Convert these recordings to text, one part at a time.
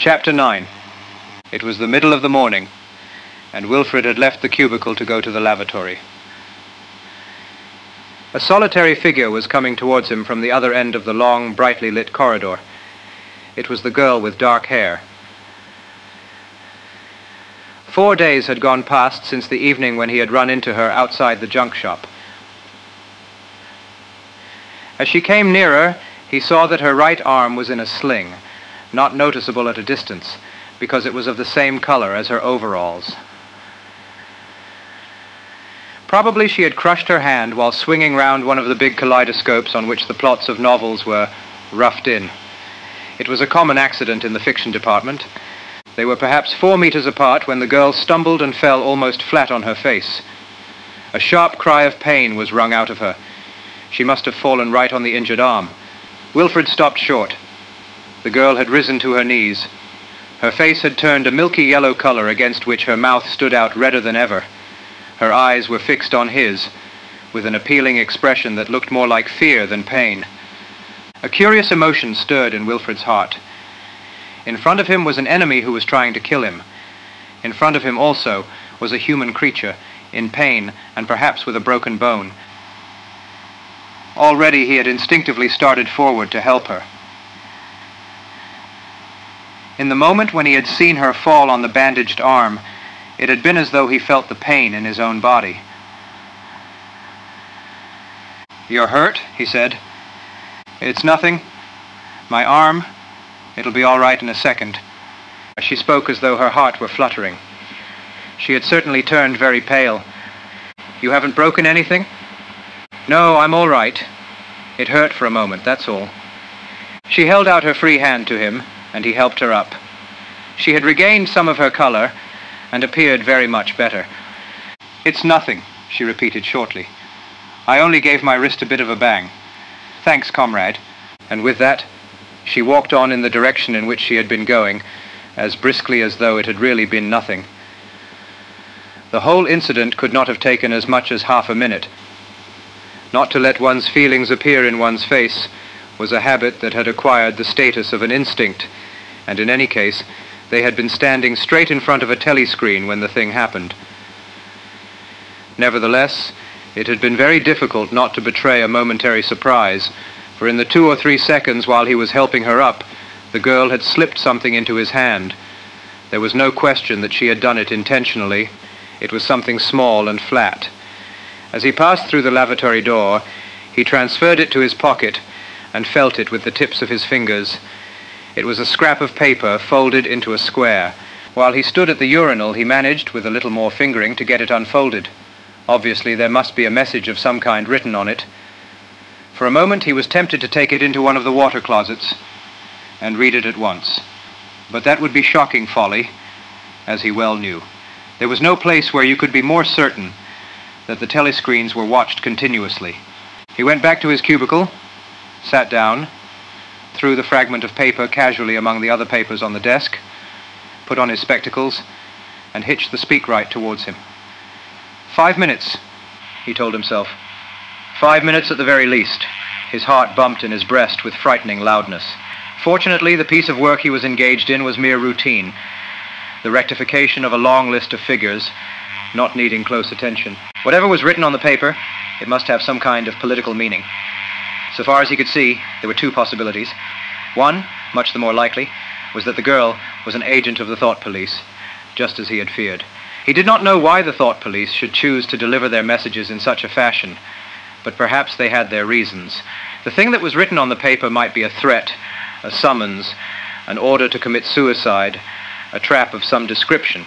Chapter 9. It was the middle of the morning, and Wilfred had left the cubicle to go to the lavatory. A solitary figure was coming towards him from the other end of the long, brightly lit corridor. It was the girl with dark hair. 4 days had gone past since the evening when he had run into her outside the junk shop. As she came nearer, he saw that her right arm was in a sling, not noticeable at a distance, because it was of the same color as her overalls. Probably she had crushed her hand while swinging round one of the big kaleidoscopes on which the plots of novels were roughed in. It was a common accident in the fiction department. They were perhaps 4 meters apart when the girl stumbled and fell almost flat on her face. A sharp cry of pain was wrung out of her. She must have fallen right on the injured arm. Wilfred stopped short. The girl had risen to her knees. Her face had turned a milky yellow color against which her mouth stood out redder than ever. Her eyes were fixed on his, with an appealing expression that looked more like fear than pain. A curious emotion stirred in Wilfred's heart. In front of him was an enemy who was trying to kill him. In front of him also was a human creature, in pain and perhaps with a broken bone. Already he had instinctively started forward to help her. In the moment when he had seen her fall on the bandaged arm, it had been as though he felt the pain in his own body. "You're hurt?" he said. "It's nothing. My arm. It'll be all right in a second." She spoke as though her heart were fluttering. She had certainly turned very pale. "You haven't broken anything?" "No, I'm all right. It hurt for a moment, that's all." She held out her free hand to him, and he helped her up. She had regained some of her color and appeared very much better. "It's nothing," she repeated shortly. "I only gave my wrist a bit of a bang. Thanks, comrade." And with that, she walked on in the direction in which she had been going, as briskly as though it had really been nothing. The whole incident could not have taken as much as half a minute. Not to let one's feelings appear in one's face was a habit that had acquired the status of an instinct, and in any case, they had been standing straight in front of a telescreen when the thing happened. Nevertheless, it had been very difficult not to betray a momentary surprise, for in the 2 or 3 seconds while he was helping her up, the girl had slipped something into his hand. There was no question that she had done it intentionally. It was something small and flat. As he passed through the lavatory door, he transferred it to his pocket and felt it with the tips of his fingers. It was a scrap of paper folded into a square. While he stood at the urinal, he managed, with a little more fingering, to get it unfolded. Obviously, there must be a message of some kind written on it. For a moment, he was tempted to take it into one of the water closets and read it at once. But that would be shocking folly, as he well knew. There was no place where you could be more certain that the telescreens were watched continuously. He went back to his cubicle, sat down, threw the fragment of paper casually among the other papers on the desk, put on his spectacles, and hitched the speakwrite towards him. 5 minutes, he told himself. 5 minutes at the very least. His heart bumped in his breast with frightening loudness. Fortunately, the piece of work he was engaged in was mere routine, the rectification of a long list of figures, not needing close attention. Whatever was written on the paper, it must have some kind of political meaning. So far as he could see, there were 2 possibilities. One, much the more likely, was that the girl was an agent of the thought police, just as he had feared. He did not know why the thought police should choose to deliver their messages in such a fashion, but perhaps they had their reasons. The thing that was written on the paper might be a threat, a summons, an order to commit suicide, a trap of some description.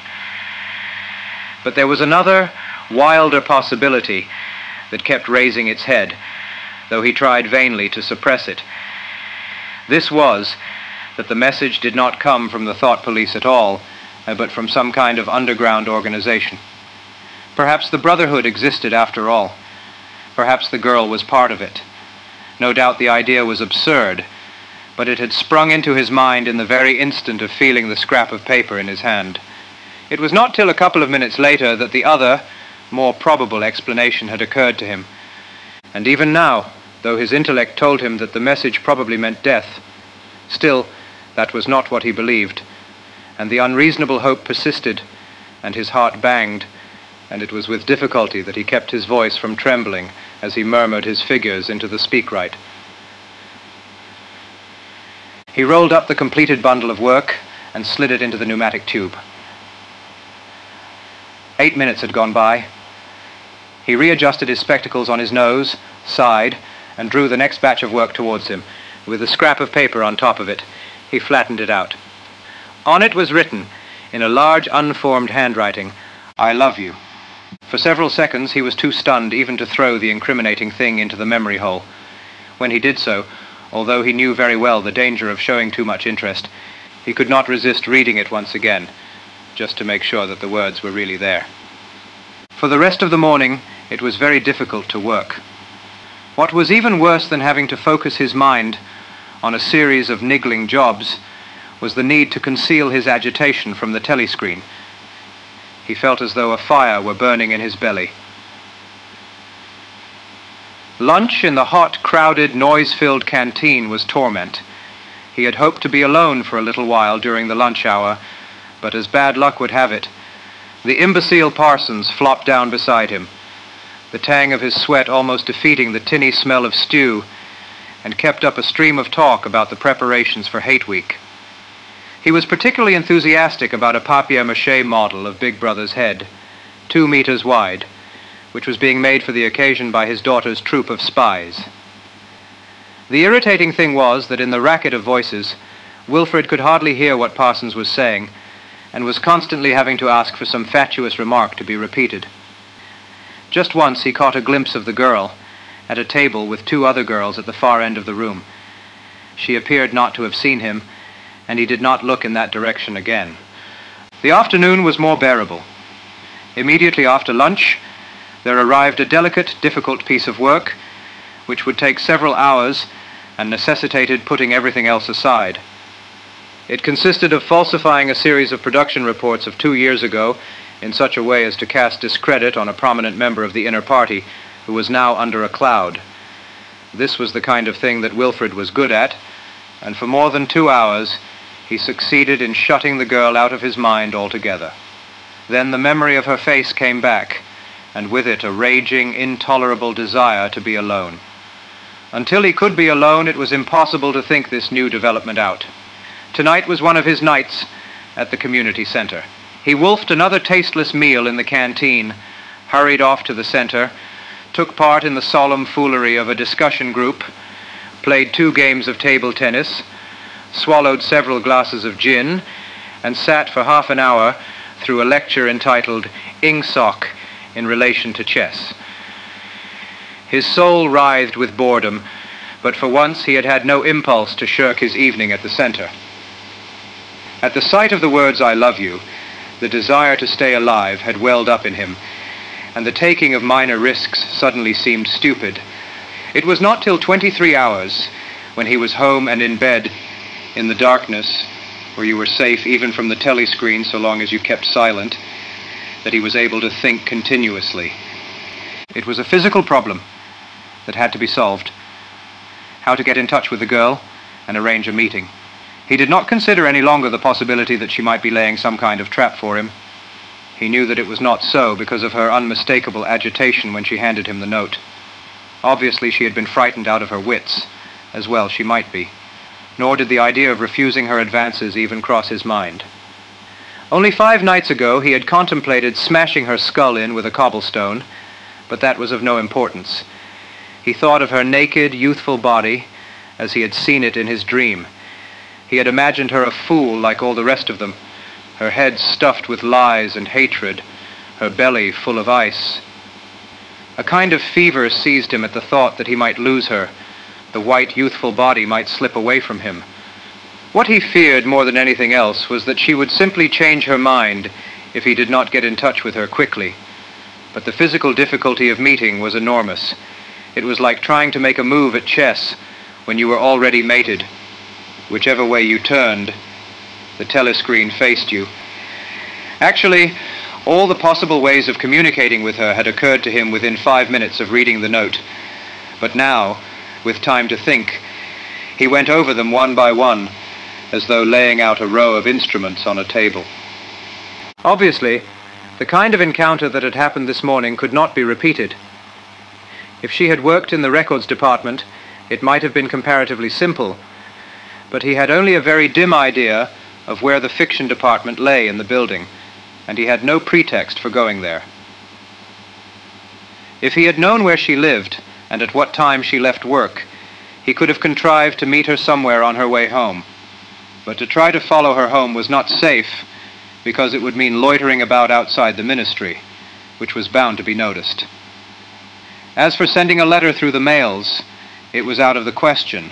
But there was another, wilder possibility that kept raising its head, though he tried vainly to suppress it. This was that the message did not come from the thought police at all, but from some kind of underground organization. Perhaps the Brotherhood existed after all. Perhaps the girl was part of it. No doubt the idea was absurd, but it had sprung into his mind in the very instant of feeling the scrap of paper in his hand. It was not till a couple of minutes later that the other, more probable explanation had occurred to him. And even now, though his intellect told him that the message probably meant death, still, that was not what he believed. and the unreasonable hope persisted, and his heart banged, and it was with difficulty that he kept his voice from trembling as he murmured his figures into the speakwrite. He rolled up the completed bundle of work and slid it into the pneumatic tube. 8 minutes had gone by. He readjusted his spectacles on his nose, sighed, and drew the next batch of work towards him. With a scrap of paper on top of it, he flattened it out. On it was written, in a large, unformed handwriting, "I love you." For several seconds he was too stunned even to throw the incriminating thing into the memory hole. When he did so, although he knew very well the danger of showing too much interest, he could not resist reading it once again, just to make sure that the words were really there. For the rest of the morning, it was very difficult to work. What was even worse than having to focus his mind on a series of niggling jobs was the need to conceal his agitation from the telescreen. He felt as though a fire were burning in his belly. Lunch in the hot, crowded, noise-filled canteen was torment. He had hoped to be alone for a little while during the lunch hour, but as bad luck would have it, the imbecile Parsons flopped down beside him, the tang of his sweat almost defeating the tinny smell of stew, and kept up a stream of talk about the preparations for Hate Week. He was particularly enthusiastic about a papier-mâché model of Big Brother's head, 2 meters wide, which was being made for the occasion by his daughter's troop of spies. The irritating thing was that in the racket of voices, Wilfred could hardly hear what Parsons was saying, and was constantly having to ask for some fatuous remark to be repeated. Just once he caught a glimpse of the girl, at a table with 2 other girls at the far end of the room. She appeared not to have seen him, and he did not look in that direction again. The afternoon was more bearable. Immediately after lunch, there arrived a delicate, difficult piece of work, which would take several hours and necessitated putting everything else aside. It consisted of falsifying a series of production reports of 2 years ago in such a way as to cast discredit on a prominent member of the inner party who was now under a cloud. This was the kind of thing that Wilfred was good at, and for more than 2 hours he succeeded in shutting the girl out of his mind altogether. Then the memory of her face came back, and with it a raging, intolerable desire to be alone. Until he could be alone, it was impossible to think this new development out. Tonight was one of his nights at the community center. He wolfed another tasteless meal in the canteen, hurried off to the center, took part in the solemn foolery of a discussion group, played 2 games of table tennis, swallowed several glasses of gin, and sat for half an hour through a lecture entitled Ingsoc in relation to chess. His soul writhed with boredom, but for once he had had no impulse to shirk his evening at the center. At the sight of the words "I love you," the desire to stay alive had welled up in him, and the taking of minor risks suddenly seemed stupid. It was not till 23 hours, when he was home and in bed, in the darkness, where you were safe even from the telescreen so long as you kept silent, that he was able to think continuously. It was a physical problem that had to be solved. How to get in touch with the girl and arrange a meeting. He did not consider any longer the possibility that she might be laying some kind of trap for him. He knew that it was not so because of her unmistakable agitation when she handed him the note. Obviously she had been frightened out of her wits, as well she might be. Nor did the idea of refusing her advances even cross his mind. Only 5 nights ago he had contemplated smashing her skull in with a cobblestone, but that was of no importance. He thought of her naked, youthful body as he had seen it in his dream. He had imagined her a fool like all the rest of them, her head stuffed with lies and hatred, her belly full of ice. A kind of fever seized him at the thought that he might lose her. The white, youthful body might slip away from him. What he feared more than anything else was that she would simply change her mind if he did not get in touch with her quickly. But the physical difficulty of meeting was enormous. It was like trying to make a move at chess when you were already mated. Whichever way you turned, the telescreen faced you. Actually, all the possible ways of communicating with her had occurred to him within 5 minutes of reading the note. But now, with time to think, he went over them one by one, as though laying out a row of instruments on a table. Obviously, the kind of encounter that had happened this morning could not be repeated. If she had worked in the records department, it might have been comparatively simple, but he had only a very dim idea of where the fiction department lay in the building, and he had no pretext for going there. If he had known where she lived and at what time she left work, he could have contrived to meet her somewhere on her way home. But to try to follow her home was not safe, because it would mean loitering about outside the ministry, which was bound to be noticed. As for sending a letter through the mails, it was out of the question.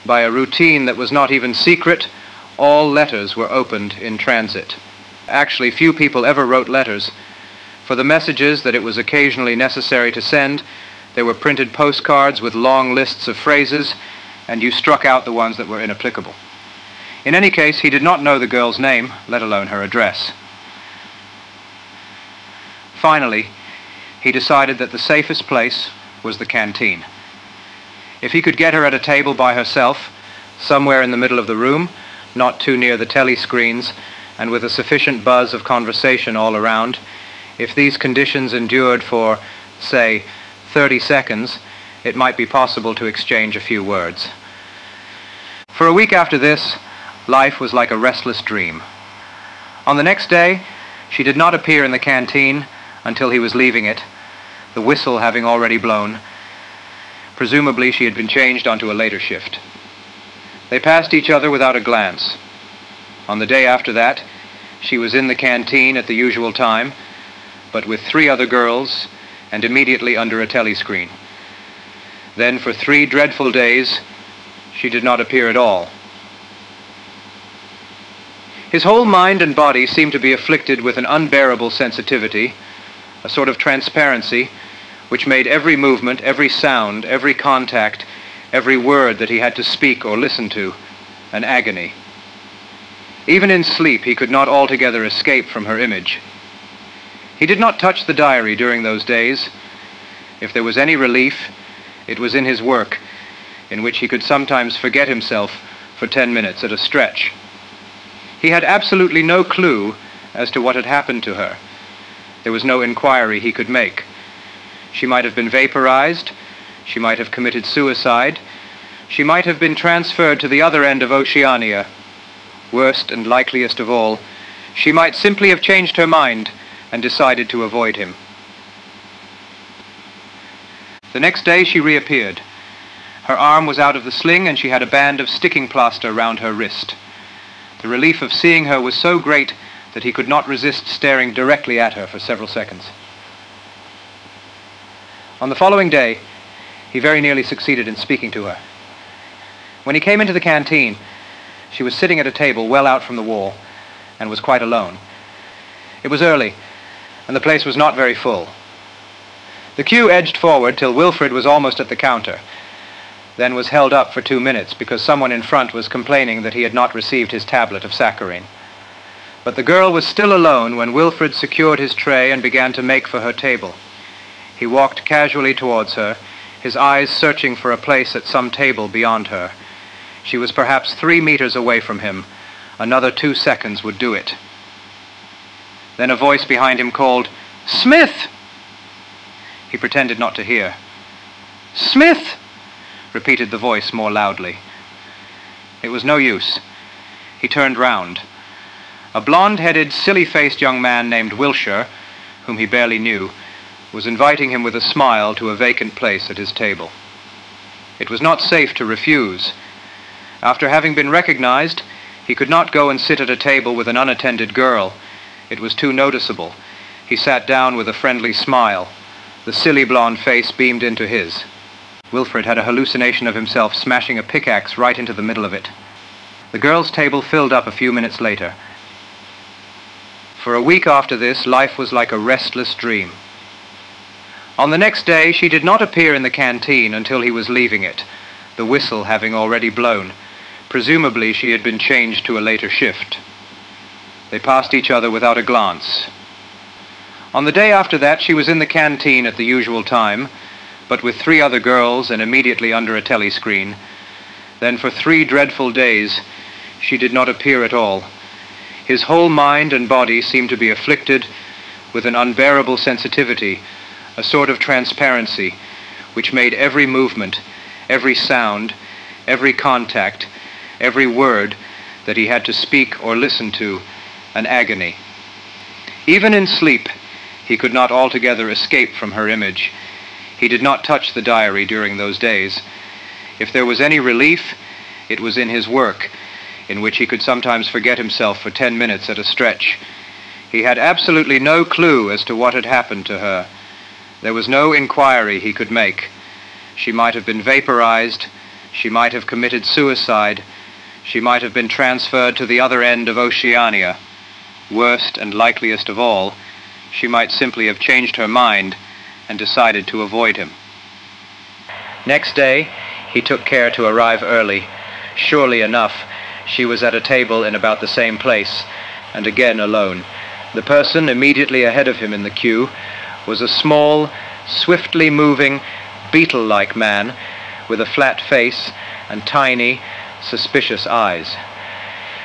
By a routine that was not even secret, all letters were opened in transit. Actually, few people ever wrote letters. For the messages that it was occasionally necessary to send, there were printed postcards with long lists of phrases, and you struck out the ones that were inapplicable. In any case, he did not know the girl's name, let alone her address. Finally, he decided that the safest place was the canteen. If he could get her at a table by herself, somewhere in the middle of the room, not too near the telescreens, and with a sufficient buzz of conversation all around, if these conditions endured for, say, 30 seconds, it might be possible to exchange a few words. For a week after this, life was like a restless dream. On the next day, she did not appear in the canteen until he was leaving it, the whistle having already blown. Presumably she had been changed onto a later shift. They passed each other without a glance. On the day after that, she was in the canteen at the usual time, but with 3 other girls and immediately under a telescreen. Then for 3 dreadful days, she did not appear at all. His whole mind and body seemed to be afflicted with an unbearable sensitivity, a sort of transparency, which made every movement, every sound, every contact, every word that he had to speak or listen to, an agony. Even in sleep, he could not altogether escape from her image. He did not touch the diary during those days. If there was any relief, it was in his work, in which he could sometimes forget himself for 10 minutes at a stretch. He had absolutely no clue as to what had happened to her. There was no inquiry he could make. She might have been vaporized, she might have committed suicide, she might have been transferred to the other end of Oceania. Worst and likeliest of all, she might simply have changed her mind and decided to avoid him. The next day she reappeared. Her arm was out of the sling and she had a band of sticking plaster round her wrist. The relief of seeing her was so great that he could not resist staring directly at her for several seconds. On the following day, he very nearly succeeded in speaking to her. When he came into the canteen, she was sitting at a table well out from the wall and was quite alone. It was early, and the place was not very full. The queue edged forward till Wilfred was almost at the counter, then was held up for 2 minutes because someone in front was complaining that he had not received his tablet of saccharine. But the girl was still alone when Wilfred secured his tray and began to make for her table. He walked casually towards her, his eyes searching for a place at some table beyond her. She was perhaps 3 meters away from him. Another 2 seconds would do it. Then a voice behind him called, "Smith!" He pretended not to hear. "Smith!" repeated the voice more loudly. It was no use. He turned round. A blonde-headed, silly-faced young man named Wilshire, whom he barely knew, was inviting him with a smile to a vacant place at his table. It was not safe to refuse. After having been recognized, he could not go and sit at a table with an unattended girl. It was too noticeable. He sat down with a friendly smile. The silly blonde face beamed into his. Wilfred had a hallucination of himself smashing a pickaxe right into the middle of it. The girls' table filled up a few minutes later. For a week after this, life was like a restless dream. On the next day, she did not appear in the canteen until he was leaving it, the whistle having already blown. Presumably, she had been changed to a later shift. They passed each other without a glance. On the day after that, she was in the canteen at the usual time, but with 3 other girls and immediately under a telescreen. Then for 3 dreadful days, she did not appear at all. His whole mind and body seemed to be afflicted with an unbearable sensitivity, a sort of transparency, which made every movement, every sound, every contact, every word that he had to speak or listen to, an agony. Even in sleep, he could not altogether escape from her image. He did not touch the diary during those days. If there was any relief, it was in his work, in which he could sometimes forget himself for 10 minutes at a stretch. He had absolutely no clue as to what had happened to her. There was no inquiry he could make. She might have been vaporized, she might have committed suicide, she might have been transferred to the other end of Oceania. Worst and likeliest of all, she might simply have changed her mind and decided to avoid him. Next day, he took care to arrive early. Surely enough, she was at a table in about the same place, and again alone. The person immediately ahead of him in the queue was a small, swiftly moving, beetle-like man with a flat face and tiny, suspicious eyes.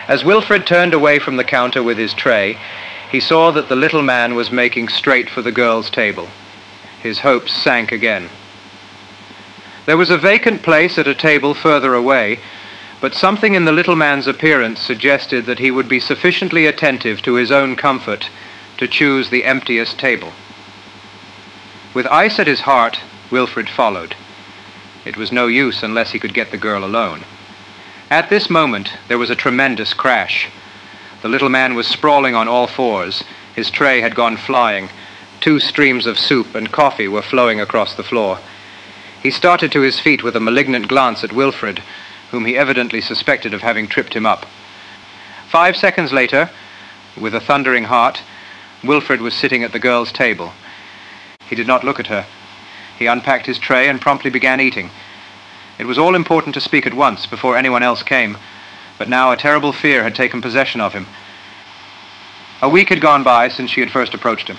As Wilfred turned away from the counter with his tray, he saw that the little man was making straight for the girl's table. His hopes sank again. There was a vacant place at a table further away, but something in the little man's appearance suggested that he would be sufficiently attentive to his own comfort to choose the emptiest table. With ice at his heart, Wilfred followed. It was no use unless he could get the girl alone. At this moment, there was a tremendous crash. The little man was sprawling on all fours. His tray had gone flying. 2 streams of soup and coffee were flowing across the floor. He started to his feet with a malignant glance at Wilfred, whom he evidently suspected of having tripped him up. 5 seconds later, with a thundering heart, Wilfred was sitting at the girl's table. He did not look at her. He unpacked his tray and promptly began eating. It was all important to speak at once before anyone else came, but now a terrible fear had taken possession of him. A week had gone by since she had first approached him.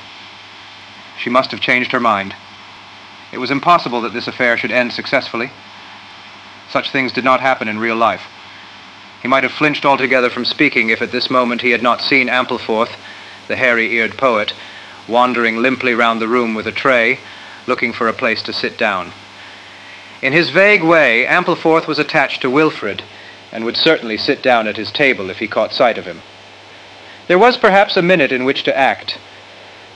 She must have changed her mind. It was impossible that this affair should end successfully. Such things did not happen in real life. He might have flinched altogether from speaking if at this moment he had not seen Ampleforth, the hairy-eared poet, wandering limply round the room with a tray, looking for a place to sit down. In his vague way, Ampleforth was attached to Wilfred, and would certainly sit down at his table if he caught sight of him. There was perhaps a minute in which to act.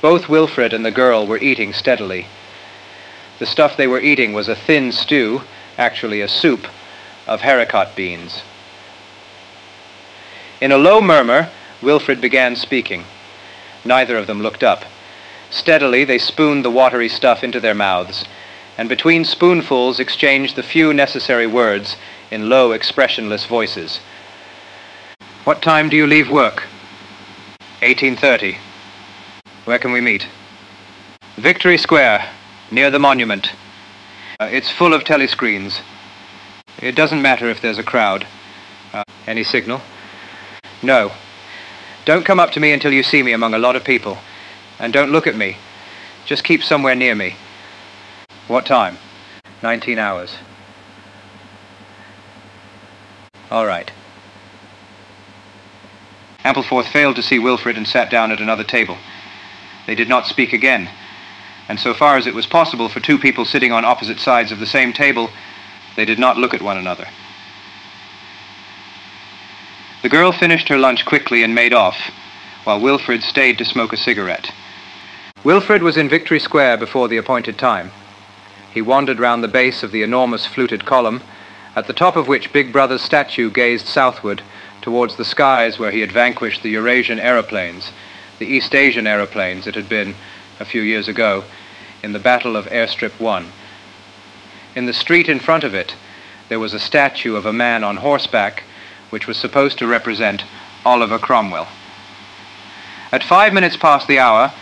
Both Wilfred and the girl were eating steadily. The stuff they were eating was a thin stew, actually a soup, of haricot beans. In a low murmur, Wilfred began speaking. Neither of them looked up. Steadily they spooned the watery stuff into their mouths, and between spoonfuls exchanged the few necessary words in low, expressionless voices. "What time do you leave work?" 18:30. "Where can we meet?" "Victory Square, near the monument. It's full of telescreens. It doesn't matter if there's a crowd." "Any signal?" "No. Don't come up to me until you see me among a lot of people. And don't look at me. Just keep somewhere near me." "What time?" 19 hours. "All right." Ampleforth failed to see Wilfred and sat down at another table. They did not speak again, and so far as it was possible for 2 people sitting on opposite sides of the same table, they did not look at one another. The girl finished her lunch quickly and made off, while Wilfred stayed to smoke a cigarette. Wilfred was in Victory Square before the appointed time. He wandered round the base of the enormous fluted column, at the top of which Big Brother's statue gazed southward towards the skies where he had vanquished the Eurasian aeroplanes, the East Asian aeroplanes it had been a few years ago, in the Battle of Airstrip 1. In the street in front of it, there was a statue of a man on horseback, which was supposed to represent Oliver Cromwell. At 5 minutes past the hour,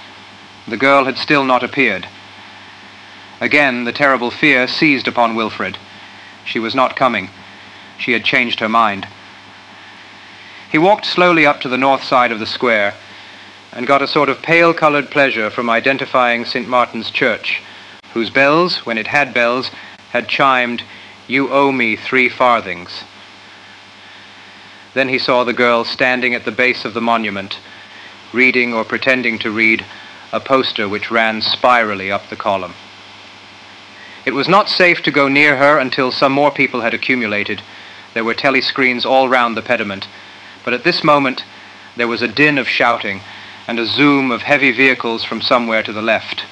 the girl had still not appeared. Again, the terrible fear seized upon Wilfred. She was not coming. She had changed her mind. He walked slowly up to the north side of the square and got a sort of pale-colored pleasure from identifying St. Martin's Church, whose bells, when it had bells, had chimed, "You owe me 3 farthings." Then he saw the girl standing at the base of the monument, reading or pretending to read a poster which ran spirally up the column. It was not safe to go near her until some more people had accumulated. There were telescreens all round the pediment, but at this moment there was a din of shouting and a zoom of heavy vehicles from somewhere to the left.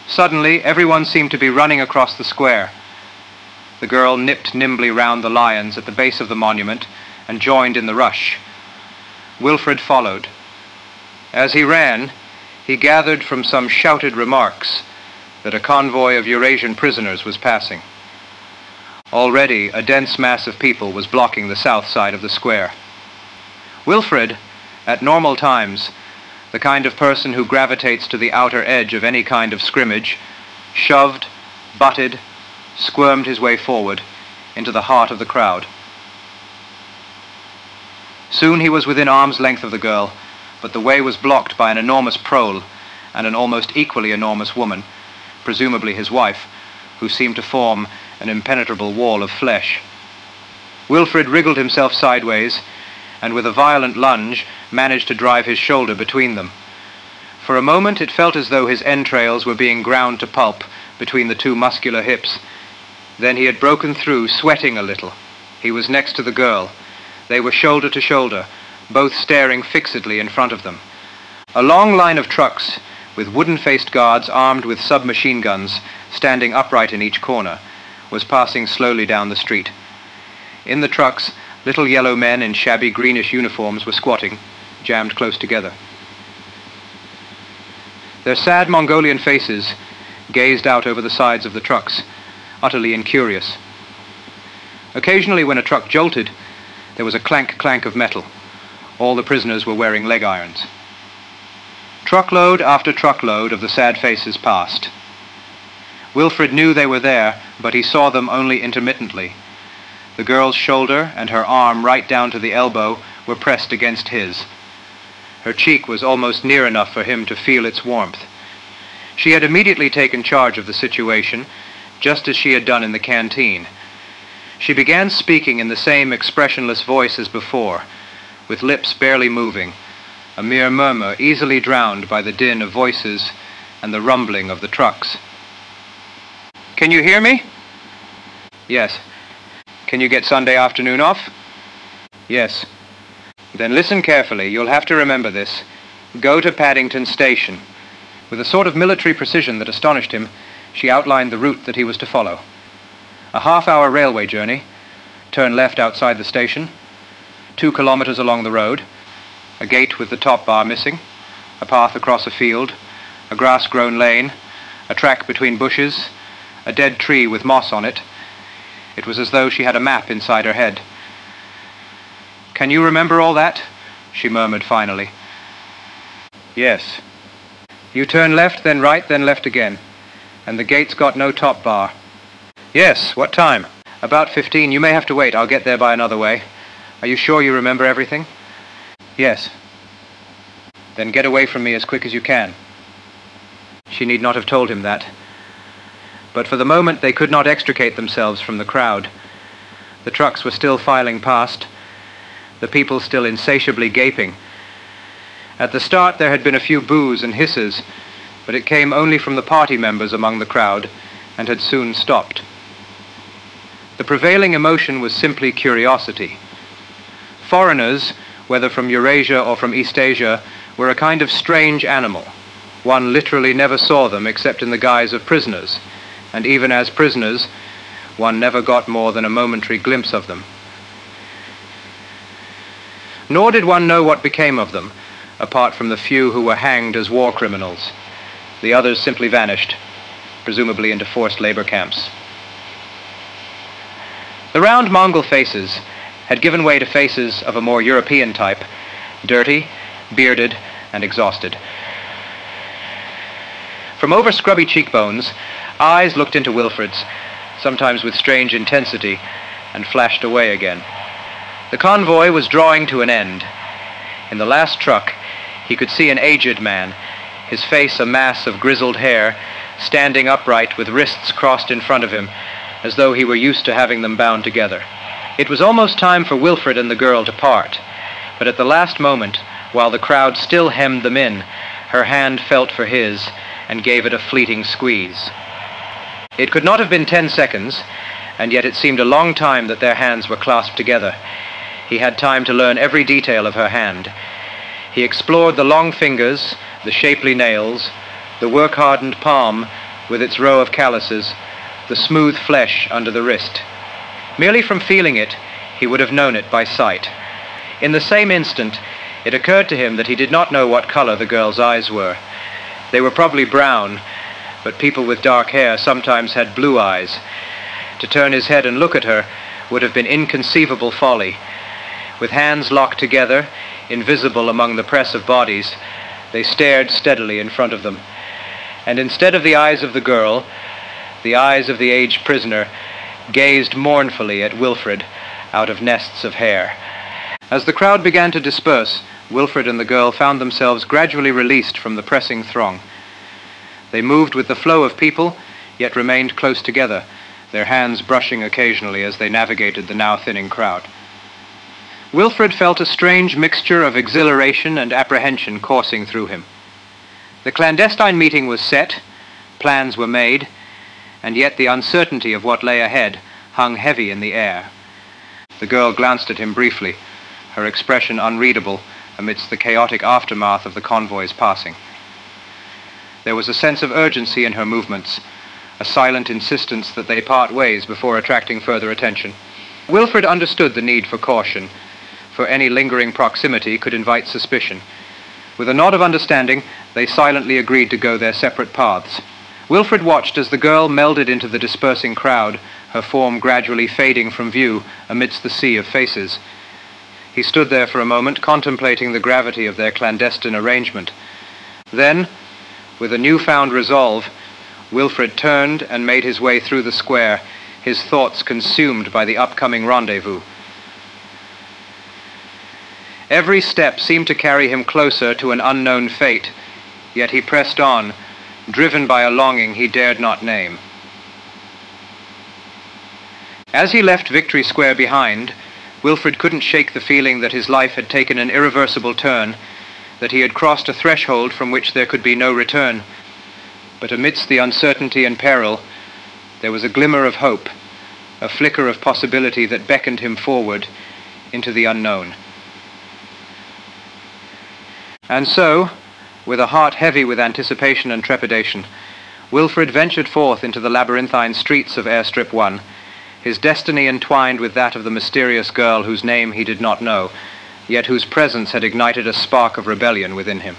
Suddenly, everyone seemed to be running across the square. The girl nipped nimbly round the lions at the base of the monument and joined in the rush. Wilfred followed. As he ran, he gathered from some shouted remarks that a convoy of Eurasian prisoners was passing. Already, a dense mass of people was blocking the south side of the square. Wilfred, at normal times, the kind of person who gravitates to the outer edge of any kind of scrimmage, shoved, butted, squirmed his way forward into the heart of the crowd. Soon he was within arm's length of the girl, but the way was blocked by an enormous prole and an almost equally enormous woman, presumably his wife, who seemed to form an impenetrable wall of flesh. Wilfred wriggled himself sideways, and with a violent lunge managed to drive his shoulder between them. For a moment it felt as though his entrails were being ground to pulp between the two muscular hips. Then he had broken through, sweating a little. He was next to the girl. They were shoulder to shoulder, both staring fixedly in front of them. A long line of trucks, with wooden-faced guards armed with submachine guns, standing upright in each corner, was passing slowly down the street. In the trucks, little yellow men in shabby greenish uniforms were squatting, jammed close together. Their sad Mongolian faces gazed out over the sides of the trucks, utterly incurious. Occasionally, when a truck jolted, there was a clank-clank of metal. All the prisoners were wearing leg irons. Truckload after truckload of the sad faces passed. Wilfred knew they were there, but he saw them only intermittently. The girl's shoulder and her arm right down to the elbow were pressed against his. Her cheek was almost near enough for him to feel its warmth. She had immediately taken charge of the situation, just as she had done in the canteen. She began speaking in the same expressionless voice as before, with lips barely moving, a mere murmur easily drowned by the din of voices and the rumbling of the trucks. "Can you hear me?" "Yes." "Can you get Sunday afternoon off?" "Yes." "Then listen carefully. You'll have to remember this. Go to Paddington Station." With a sort of military precision that astonished him, she outlined the route that he was to follow. A half-hour railway journey, turn left outside the station, 2 kilometers along the road, a gate with the top bar missing, a path across a field, a grass-grown lane, a track between bushes, a dead tree with moss on it. It was as though she had a map inside her head. "Can you remember all that?" she murmured finally. "Yes." "You turn left, then right, then left again. And the gate's got no top bar." "Yes. What time?" "About 15. You may have to wait. I'll get there by another way." "Are you sure you remember everything?" "Yes." "Then get away from me as quick as you can." She need not have told him that. But for the moment they could not extricate themselves from the crowd. The trucks were still filing past, the people still insatiably gaping. At the start there had been a few boos and hisses, but it came only from the party members among the crowd and had soon stopped. The prevailing emotion was simply curiosity. Foreigners, whether from Eurasia or from East Asia, were a kind of strange animal. One literally never saw them except in the guise of prisoners, and even as prisoners, one never got more than a momentary glimpse of them. Nor did one know what became of them, apart from the few who were hanged as war criminals. The others simply vanished, presumably into forced labor camps. The round Mongol faces had given way to faces of a more European type, dirty, bearded, and exhausted. From over scrubby cheekbones, eyes looked into Wilfred's, sometimes with strange intensity, and flashed away again. The convoy was drawing to an end. In the last truck, he could see an aged man, his face a mass of grizzled hair, standing upright with wrists crossed in front of him, as though he were used to having them bound together. It was almost time for Wilfred and the girl to part, but at the last moment, while the crowd still hemmed them in, her hand felt for his and gave it a fleeting squeeze. It could not have been 10 seconds, and yet it seemed a long time that their hands were clasped together. He had time to learn every detail of her hand. He explored the long fingers, the shapely nails, the work-hardened palm with its row of calluses, the smooth flesh under the wrist. Merely from feeling it, he would have known it by sight. In the same instant, it occurred to him that he did not know what color the girl's eyes were. They were probably brown, but people with dark hair sometimes had blue eyes. To turn his head and look at her would have been inconceivable folly. With hands locked together, invisible among the press of bodies, they stared steadily in front of them. And instead of the eyes of the girl, the eyes of the aged prisoner gazed mournfully at Wilfred out of nests of hair. As the crowd began to disperse, Wilfred and the girl found themselves gradually released from the pressing throng. They moved with the flow of people, yet remained close together, their hands brushing occasionally as they navigated the now thinning crowd. Wilfred felt a strange mixture of exhilaration and apprehension coursing through him. The clandestine meeting was set, plans were made, and yet the uncertainty of what lay ahead hung heavy in the air. The girl glanced at him briefly, her expression unreadable amidst the chaotic aftermath of the convoy's passing. There was a sense of urgency in her movements, a silent insistence that they part ways before attracting further attention. Wilfred understood the need for caution, for any lingering proximity could invite suspicion. With a nod of understanding, they silently agreed to go their separate paths. Wilfred watched as the girl melded into the dispersing crowd, her form gradually fading from view amidst the sea of faces. He stood there for a moment, contemplating the gravity of their clandestine arrangement. Then, with a newfound resolve, Wilfred turned and made his way through the square, his thoughts consumed by the upcoming rendezvous. Every step seemed to carry him closer to an unknown fate, yet he pressed on, driven by a longing he dared not name. As he left Victory Square behind, Wilfred couldn't shake the feeling that his life had taken an irreversible turn, that he had crossed a threshold from which there could be no return. But amidst the uncertainty and peril, there was a glimmer of hope, a flicker of possibility that beckoned him forward into the unknown. And so, with a heart heavy with anticipation and trepidation, Wilfred ventured forth into the labyrinthine streets of Airstrip 1, his destiny entwined with that of the mysterious girl whose name he did not know, yet whose presence had ignited a spark of rebellion within him.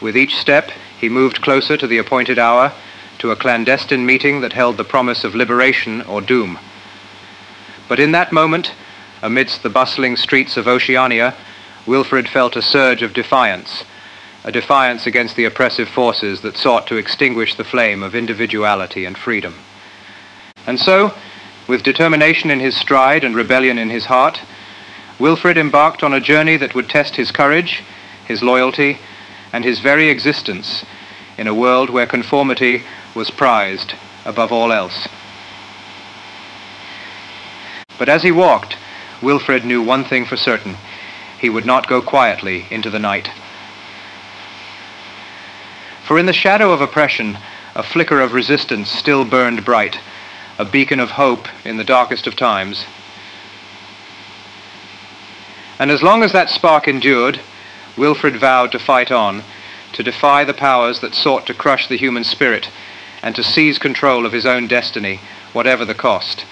With each step, he moved closer to the appointed hour, to a clandestine meeting that held the promise of liberation or doom. But in that moment, amidst the bustling streets of Oceania, Wilfred felt a surge of defiance, a defiance against the oppressive forces that sought to extinguish the flame of individuality and freedom. And so, with determination in his stride and rebellion in his heart, Wilfred embarked on a journey that would test his courage, his loyalty, and his very existence in a world where conformity was prized above all else. But as he walked, Wilfred knew one thing for certain: he would not go quietly into the night. For in the shadow of oppression, a flicker of resistance still burned bright, a beacon of hope in the darkest of times. And as long as that spark endured, Wilfred vowed to fight on, to defy the powers that sought to crush the human spirit, and to seize control of his own destiny, whatever the cost.